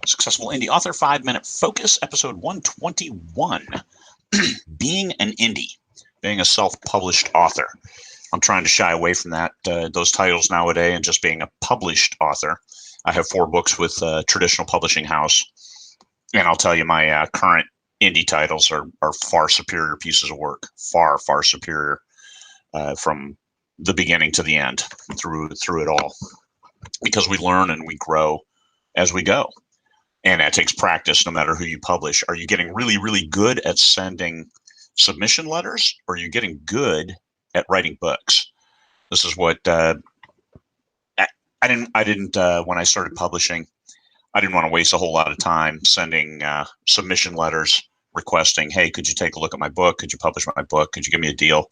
Successful Indie Author 5-Minute Focus, episode 121. Being an indie, being a self-published author. I'm trying to shy away from those titles nowadays and just being a published author. I have 4 books with a traditional publishing house, and I'll tell you my current indie titles are far superior pieces of work, far superior from the beginning to the end, through it all, because we learn and we grow as we go. And that takes practice no matter who you publish. Are you getting really good at sending submission letters, or are you getting good at writing books? This is what I didn't when I started publishing, I didn't want to waste a whole lot of time sending submission letters requesting, hey, could you take a look at my book? Could you publish my book? Could you give me a deal?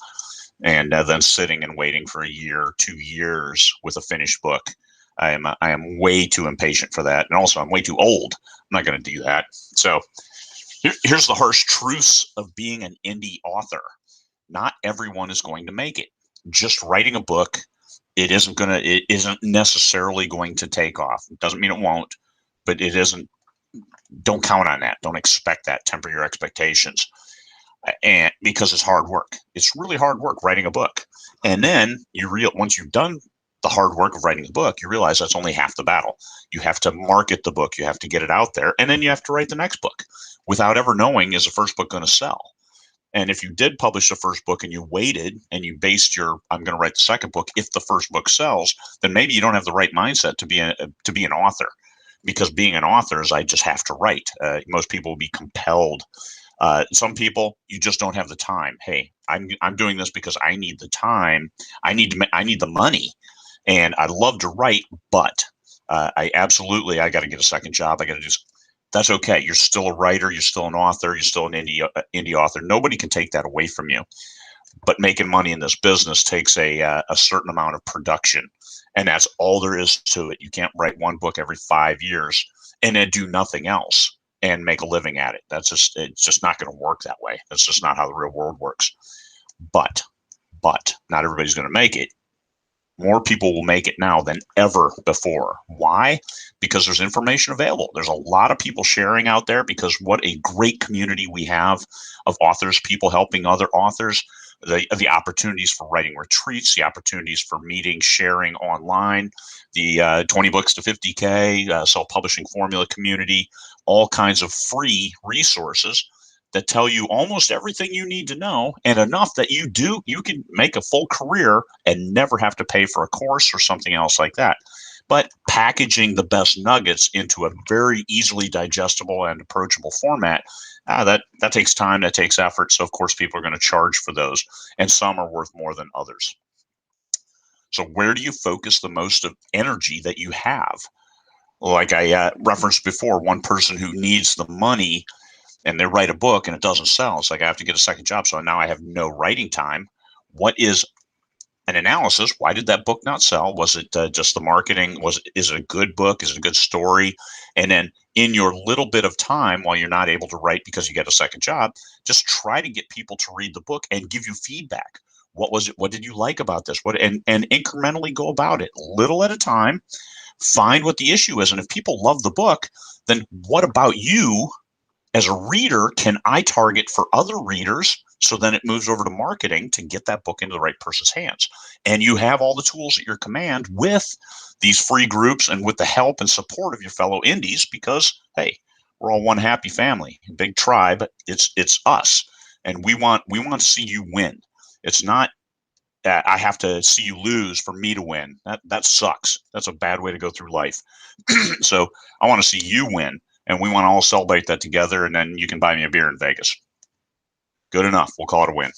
And then sitting and waiting for a year, 2 years with a finished book. I am way too impatient for that. And also, I'm way too old. I'm not going to do that. So here's the harsh truths of being an indie author. Not everyone is going to make it. Just writing a book, it isn't necessarily going to take off. It doesn't mean it won't, but it isn't. Don't count on that. Don't expect that. Temper your expectations. And because it's hard work. It's really hard work writing a book. And then once you've done the hard work of writing the book, you realize that's only half the battle. You have to market the book. You have to get it out there. And then you have to write the next book without ever knowing, is the first book going to sell? And if you did publish the first book and you waited and you based I'm going to write the second book if the first book sells, then maybe you don't have the right mindset to be an author. Because being an author is, I just have to write. Most people will be compelled. Some people, you just don't have the time. Hey, I'm doing this because I need the time. I need the money. And I love to write, but I got to get a second job. I got to do. That's okay. You're still a writer. You're still an author. You're still an indie author. Nobody can take that away from you. But making money in this business takes a certain amount of production, and that's all there is to it. You can't write one book every 5 years and then do nothing else and make a living at it. It's just not going to work that way. That's just not how the real world works. But not everybody's going to make it. More people will make it now than ever before. Why? Because there's information available. There's a lot of people sharing out there, because what a great community we have of authors, people helping other authors, the opportunities for writing retreats, the opportunities for meeting, sharing online, the 20 books to 50K, self-publishing formula community, all kinds of free resources that tell you almost everything you need to know, and enough that you can make a full career and never have to pay for a course or something else like that. But packaging the best nuggets into a very easily digestible and approachable format, that takes time, that takes effort. So of course people are going to charge for those, and some are worth more than others. So where do you focus the most of energy that you have? Like I referenced before, one person who needs the money and they write a book and it doesn't sell. It's like, I have to get a second job. So now I have no writing time. What is an analysis? Why did that book not sell? Was it just the marketing? Is it a good book? Is it a good story? And then in your little bit of time, while you're not able to write because you get a second job, just try to get people to read the book and give you feedback. What was it? What did you like about this? And incrementally go about it, little at a time. Find what the issue is. And if people love the book, then what about you as a reader can I target for other readers? So then it moves over to marketing to get that book into the right person's hands. And you have all the tools at your command with these free groups and with the help and support of your fellow indies, because, hey, we're all one happy family, a big tribe. It's us. And we want to see you win. It's not I have to see you lose for me to win. That sucks. That's a bad way to go through life. So I want to see you win. And we want to all celebrate that together, and then you can buy me a beer in Vegas. Good enough. We'll call it a win.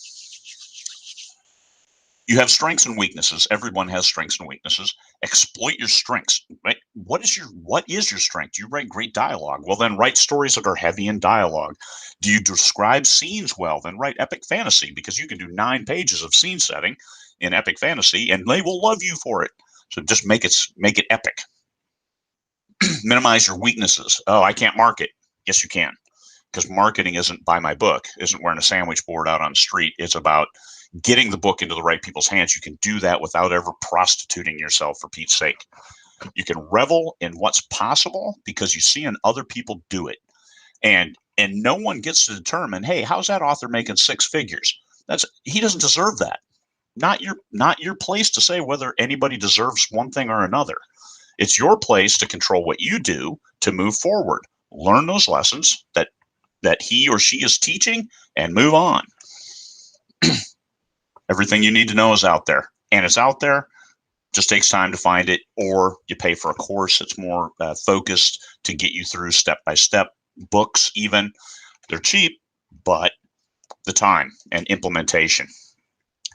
You have strengths and weaknesses. Everyone has strengths and weaknesses. Exploit your strengths. Right? What is your strength? You write great dialogue. Well, then write stories that are heavy in dialogue. Do you describe scenes well? Then write epic fantasy, because you can do 9 pages of scene setting in epic fantasy, and they will love you for it. So just make it epic. Minimize your weaknesses. Oh, I can't market. Yes, you can. Because marketing isn't buy my book, isn't wearing a sandwich board out on the street. It's about getting the book into the right people's hands. You can do that without ever prostituting yourself, for Pete's sake. You can revel in what's possible because you see in other people do it. And no one gets to determine, hey, how's that author making six figures? He doesn't deserve that. Not your place to say whether anybody deserves one thing or another. It's your place to control what you do to move forward. Learn those lessons that he or she is teaching and move on. Everything you need to know is out there, and it's out there. Just takes time to find it, or you pay for a course that's more focused to get you through step-by-step. Books, even, they're cheap, but the time and implementation.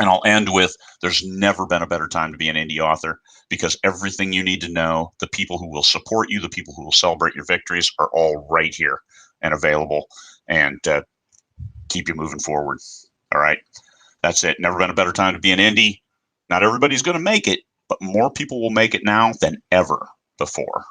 And I'll end with, there's never been a better time to be an indie author, because everything you need to know, the people who will support you, the people who will celebrate your victories, are all right here and available, and keep you moving forward. All right. That's it. Never been a better time to be an indie. Not everybody's going to make it, but more people will make it now than ever before.